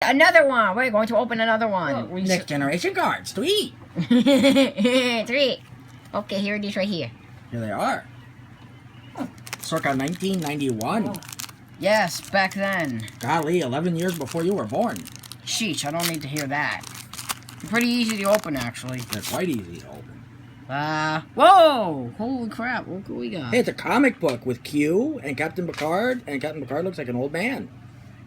Another one. We're going to open another one. Oh, next generation cards. 3. 3. Okay, here it is right here. Here they are. Circa 1991. Yes, back then. Golly, 11 years before you were born. Sheesh, I don't need to hear that. Pretty easy to open, actually. They're quite easy to open. Whoa! Holy crap, look what we got. Hey, it's a comic book with Q and Captain Picard, and Captain Picard looks like an old man.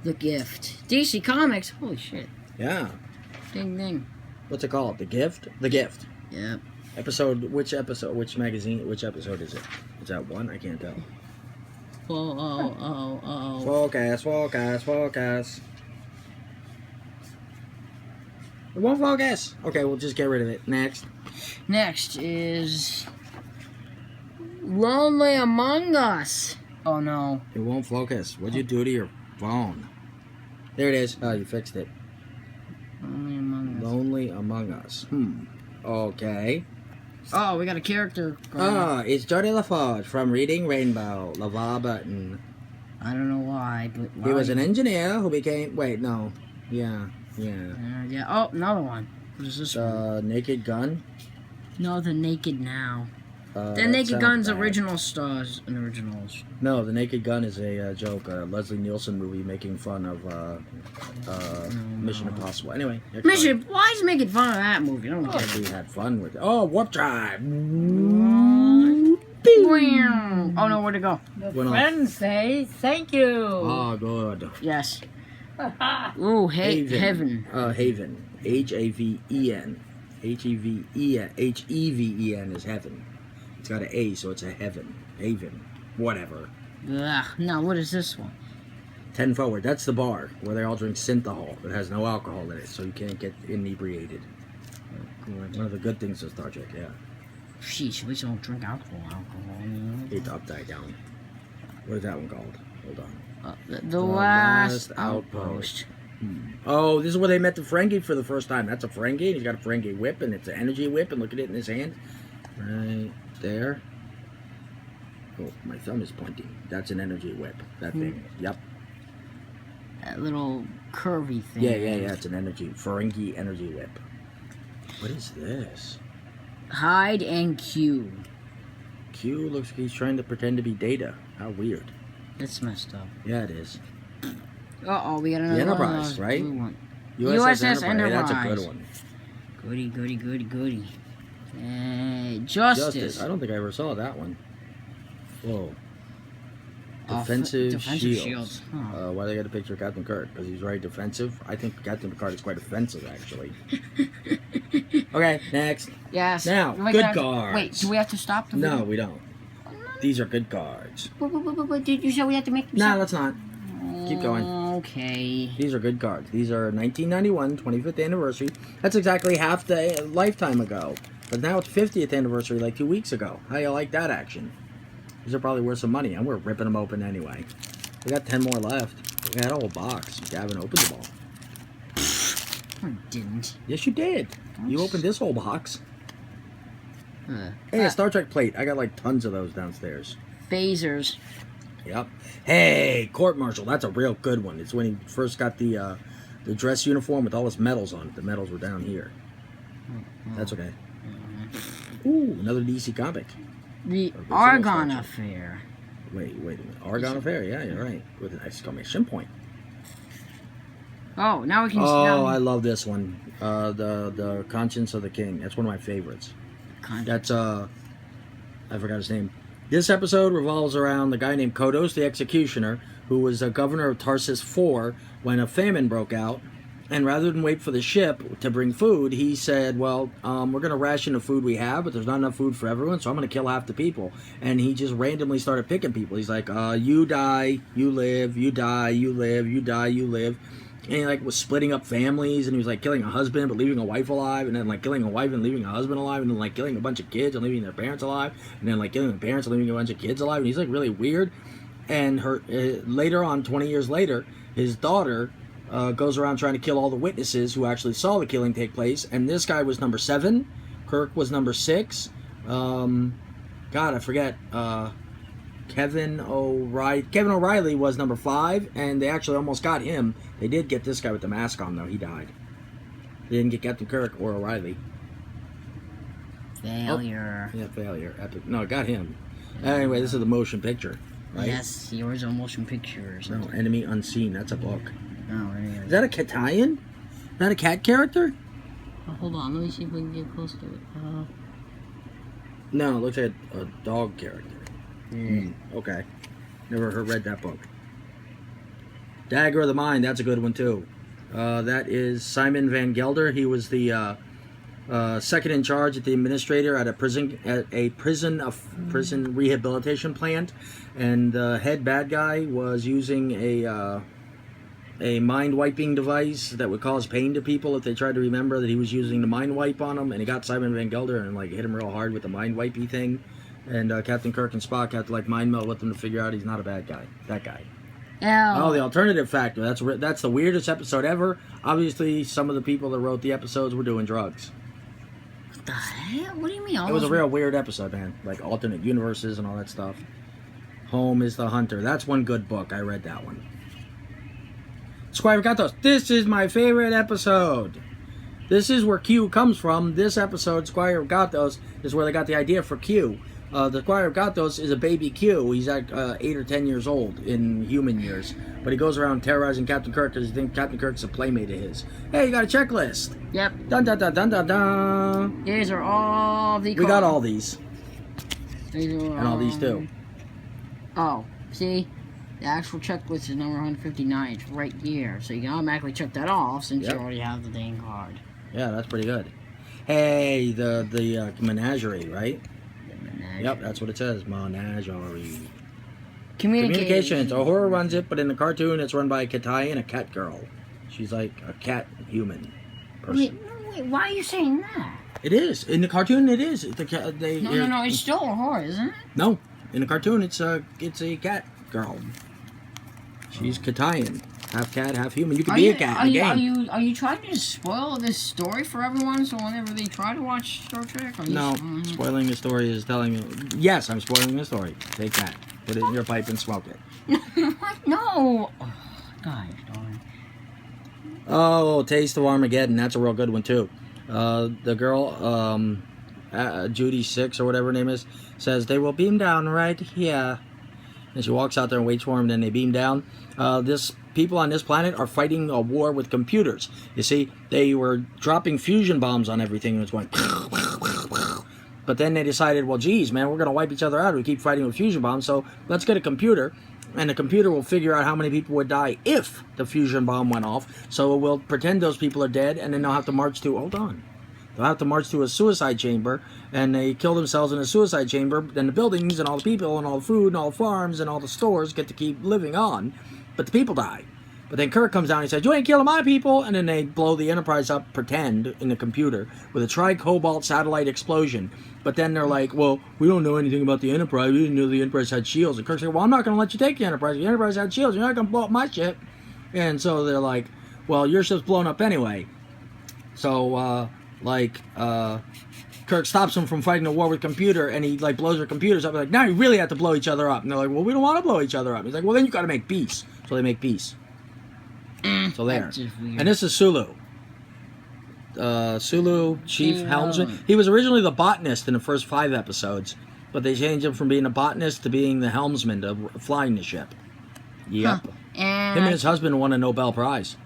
The Gift. DC Comics. Holy shit. Yeah. Ding, ding. What's it called? The Gift? The Gift. Yep. Which magazine, which episode is it? Is that 1? I can't tell. Focus, focus, focus. It won't focus. Okay, we'll just get rid of it. Next. Next is Lonely Among Us. Oh no. It won't focus. What'd you do to your phone? There it is. Oh, you fixed it. Lonely Among Us. Lonely Among Us. Okay. Oh, we got a character. It's Jordi LaForge from Reading Rainbow. Lava Button. I don't know why, but He was an engineer who became... Wait, no. Yeah. yeah. Oh, another one. What is this one? Naked Gun. No, The Naked Now. The Naked Gun's original stars and originals. No, The Naked Gun is a joke. A Leslie Nielsen movie making fun of Mission Impossible. Anyway. Mission. Why is he making fun of that movie? I don't get it. We had fun with it. Oh, Warp Drive. Oh no, where'd it go? Friends say thank you. Oh, good. Yes. Ooh, Heaven. Haven. Haven. Heven is heaven. It's got an A, so it's a heaven. Haven. Whatever. Ugh. Now, what is this one? 10 forward. That's the bar where they all drink synthahol. It has no alcohol in it, so you can't get inebriated. One of the good things of Star Trek, yeah. Sheesh, at least I don't drink alcohol. It's upside down. What is that one called? Hold on. The last outpost. Oh, this is where they met the Ferengi for the first time. That's a Ferengi, and he's got a Ferengi whip, and it's an energy whip, and look at it in his hand. Right there. Oh, my thumb is pointing. That's an energy whip. That thing. Yep. That little curvy thing. Yeah. It's an Ferengi energy whip. What is this? Hide and Q. Q looks like he's trying to pretend to be Data. How weird. That's messed up. Yeah, it is. Uh-oh, we got another The Enterprise, right? one. USS Enterprise. Hey, that's a good one. Goody. Justice. I don't think I ever saw that one. Whoa. Defensive shields. Huh. Why they got a picture of Captain Kirk? Because he's very defensive. I think Captain Picard is quite offensive, actually. Okay, next. Yes. Now, good cards. Wait, do we have to stop the video? No, we don't. These are good cards. But did you say we have to make them No, stop? let's not. Keep going. Okay. These are good cards. These are 1991, 25th anniversary. That's exactly half the lifetime ago. But now it's 50th anniversary like 2 weeks ago. How you like that action? These are probably worth some money, and we're ripping them open anyway. We got 10 more left. We got a whole box. You haven't opened them all. I didn't. Yes, you did. You opened this whole box. Hey, a Star Trek plate. I got like tons of those downstairs. Phasers. Yep. Hey, court martial. That's a real good one. It's when he first got the dress uniform with all his medals on it. The medals were down here. That's okay. Ooh, another DC comic. The Argon Affair. Wait a minute. Argon Affair. Yeah, you're right. With an exclamation point. Oh, now we can. Oh, I love this one. The Conscience of the King. That's one of my favorites. That's I forgot his name. This episode revolves around the guy named Kodos the Executioner, who was a governor of Tarsus 4 when a famine broke out. And rather than wait for the ship to bring food, he said, well, we're going to ration the food we have, but there's not enough food for everyone, so I'm going to kill half the people. And he just randomly started picking people. He's like, you die, you live, you die, you live, you die, you live. And he like was splitting up families, and he was like killing a husband but leaving a wife alive, and then like killing a wife and leaving a husband alive, and then like killing a bunch of kids and leaving their parents alive, and then like killing the parents and leaving a bunch of kids alive. And he's like really weird. And her later on, 20 years later, his daughter goes around trying to kill all the witnesses who actually saw the killing take place. And this guy was number 7. Kirk was number 6. God, I forget. God, Kevin O'Reilly. Kevin O'Reilly was number 5, and they actually almost got him. They did get this guy with the mask on, though. He died. They didn't get Captain Kirk or O'Reilly. Failure. Oh, yeah, failure. Epic. No, got him. Anyway, this is the motion picture, right? Yes, the original motion picture. Or No, Enemy Unseen. That's a book. Oh, is that a Katayan? Is that a cat character? Oh, hold on, let me see if we can get close to it. No, it looks like a dog character. Okay. Never read that book. Dagger of the Mind, that's a good one too. That is Simon Van Gelder. He was the second in charge at the administrator at a prison rehabilitation plant, and the head bad guy was using a mind wiping device that would cause pain to people if they tried to remember that he was using the mind wipe on them, and he got Simon Van Gelder and like hit him real hard with the mind wipey thing, and Captain Kirk and Spock had to like mind meld with him to figure out he's not a bad guy. That guy. Oh, the alternative factor. That's the weirdest episode ever. Obviously, some of the people that wrote the episodes were doing drugs. What the hell? What do you mean? It was a real weird episode, man. Like alternate universes and all that stuff. Home is the Hunter. That's one good book. I read that one. Squire Gatos. This is my favorite episode. This is where Q comes from. This episode, Squire Gatos, is where they got the idea for Q. The Squire Gatos is a baby Q. He's like 8 or 10 years old in human years. But he goes around terrorizing Captain Kirk because he thinks Captain Kirk's a playmate of his. Hey, you got a checklist. Yep. Dun dun dun dun dun dun. These are all the... We got all these. These are, and all these too. Oh, see? The actual checklist is number 159. It's right here. So you can automatically check that off since you already have the dang card. Yeah, that's pretty good. Hey, the menagerie, right? Yep, that's what it says. Menagerie. Communications. Uhura runs it, but in the cartoon, it's run by a Katayan, a cat girl. She's like a cat human person. Wait, why are you saying that? It is. In the cartoon, it is. No, it's still Uhura, isn't it? No. In the cartoon, it's a cat girl. She's Katayan. Half cat, half human. You can be a cat in the game. Are you trying to spoil this story for everyone so whenever they try to watch Star Trek? No, spoiling the story is telling you... Yes, I'm spoiling the story. Take that. Put it in your pipe and smoke it. What? No! Oh, gosh darn. Oh, Taste of Armageddon. That's a real good one, too. The girl, Judy 6 or whatever her name is, says, they will beam down right here. And she walks out there and waits for him, and then they beam down. People on this planet are fighting a war with computers. You see, they were dropping fusion bombs on everything, and it was going... But then they decided, well, geez, man, we're going to wipe each other out. We keep fighting with fusion bombs, so let's get a computer, and the computer will figure out how many people would die if the fusion bomb went off. So it will pretend those people are dead, and then they'll have to march to... Hold on. They'll have to march to a suicide chamber, and they kill themselves in a suicide chamber. Then the buildings and all the people and all the food and all the farms and all the stores get to keep living on, but the people die. But then Kirk comes down and he says, you ain't killing my people, and then they blow the Enterprise up, pretend, in the computer, with a tri-cobalt satellite explosion. But then they're like, well, we don't know anything about the Enterprise. We didn't know the Enterprise had shields. And Kirk's like, well, I'm not going to let you take the Enterprise. The Enterprise had shields. You're not going to blow up my ship. And so they're like, well, your ship's blown up anyway. So, Kirk stops him from fighting the war with computer, and he like blows their computers up. Like, now you really have to blow each other up. And they're like, well, we don't want to blow each other up. He's like, well, then you got to make peace. So they make peace. So there. And this is Sulu. Sulu, Chief Helmsman. He was originally the botanist in the first 5 episodes, but they changed him from being a botanist to being the helmsman, to flying the ship. Yep. And him and his husband won a Nobel Prize.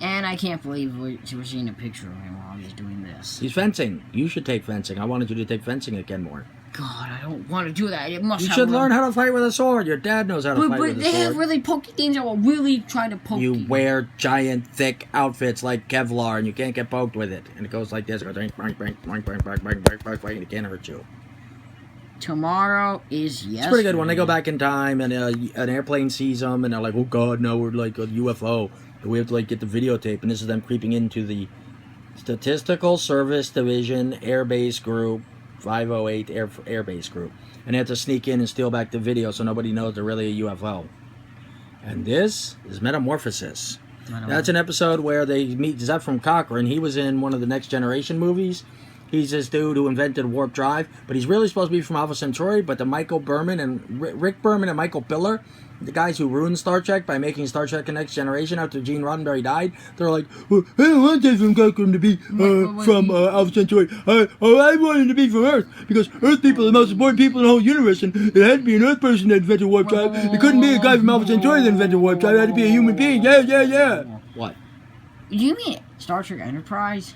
And I can't believe we're seeing a picture of him while he's doing this. He's fencing. You should take fencing. I wanted you to take fencing at Kenmore. God, I don't want to do that. You should learn how to fight with a sword. Your dad knows how to fight with a sword. But they have really pokey things that will really try to poke you. You wear giant, thick outfits like Kevlar, and you can't get poked with it. And it goes like this. It goes, and it can't hurt you. Tomorrow is yesterday. It's pretty good when they go back in time, and an airplane sees them, and they're like, oh, God, no, we're like a UFO. And we have to like get the videotape, and this is them creeping into the Statistical Service Division Airbase Group 508 Airbase Group, and they have to sneak in and steal back the video so nobody knows they're really a UFO. And this is Metamorphosis. That's an episode where they meet Zephram Cochrane. He was in one of the Next Generation movies, He's this dude who invented warp drive, but he's really supposed to be from Alpha Centauri. But the Michael Berman and Rick Berman and Michael Piller, the guys who ruined Star Trek by making Star Trek: The Next Generation after Gene Roddenberry died, they're like, well, I don't want Jason Cochran to be from Alpha Centauri. I want him to be from Earth because Earth people are the most important people in the whole universe, and it had to be an Earth person that invented warp drive. It couldn't be a guy from Alpha Centauri that invented warp drive. It had to be a human being. Yeah. What? Do you mean Star Trek Enterprise?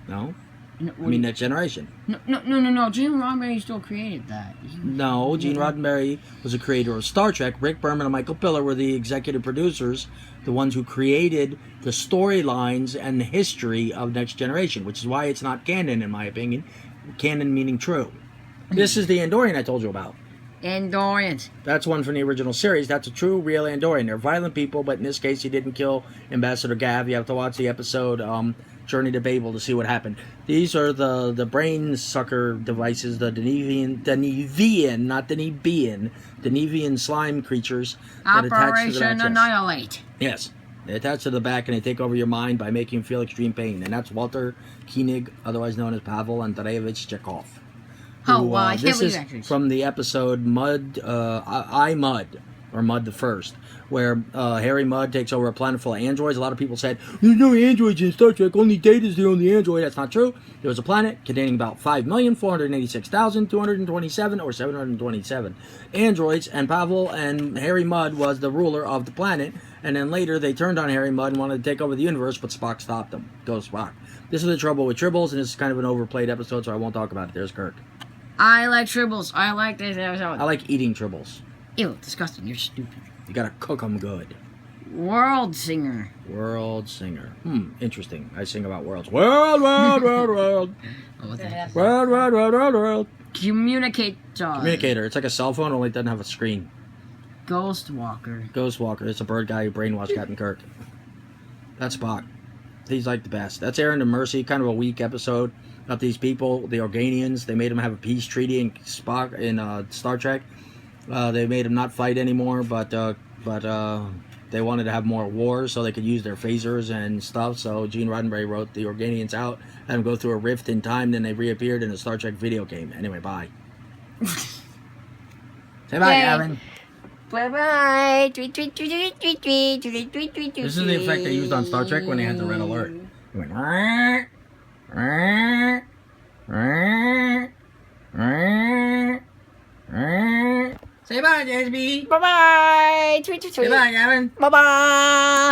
No. No, I mean Next Generation. No. Gene Roddenberry still created that. No, Gene Roddenberry was the creator of Star Trek. Rick Berman and Michael Piller were the executive producers, the ones who created the storylines and the history of Next Generation, which is why it's not canon, in my opinion. Canon meaning true. This is the Andorian I told you about. Andorians. That's one from the original series. That's a true, real Andorian. They're violent people, but in this case, he didn't kill Ambassador Gav. You have to watch the episode Journey to Babel to see what happened. These are the brain sucker devices, the Denevian, not Denevian slime creatures. Operation Annihilate. Yes. They attach to the back and they take over your mind by making you feel extreme pain. And that's Walter Koenig, otherwise known as Pavel Andreevich Chekhov. Oh, I can't this believe is actually. from the episode Mud, Mud, or Mud the First, where Harry Mudd takes over a planet full of androids. A lot of people said, there's no androids in Star Trek, only Data's the only android. That's not true. There was a planet containing about 5,486,227 or 727 androids, and Pavel and Harry Mudd was the ruler of the planet, and then later they turned on Harry Mudd and wanted to take over the universe, but Spock stopped them. Go Spock. This is the trouble with Tribbles, and this is kind of an overplayed episode, so I won't talk about it. There's Kirk. I like Tribbles. I like this episode. I like eating Tribbles. Ew, disgusting. You're stupid. You gotta cook them good. World singer. World singer. Interesting. I sing about worlds. World. Oh, what the heck? World. Communicator. Communicator. It's like a cell phone, only it doesn't have a screen. Ghostwalker. Ghostwalker. It's a bird guy who brainwashed Captain Kirk. That's Spock. He's like the best. That's Aaron to Mercy. Kind of a weak episode about these people, the Organians. They made them have a peace treaty in Spock in Star Trek. They made them not fight anymore, but they wanted to have more wars so they could use their phasers and stuff. So Gene Roddenberry wrote the Organians out, had them go through a rift in time, then they reappeared in a Star Trek video game. Anyway, bye. Say bye, Gavin. Bye-bye. This is the effect they used on Star Trek when they had the red alert. It went, say bye, JSB. Bye-bye. Say bye, Gavin. Bye-bye.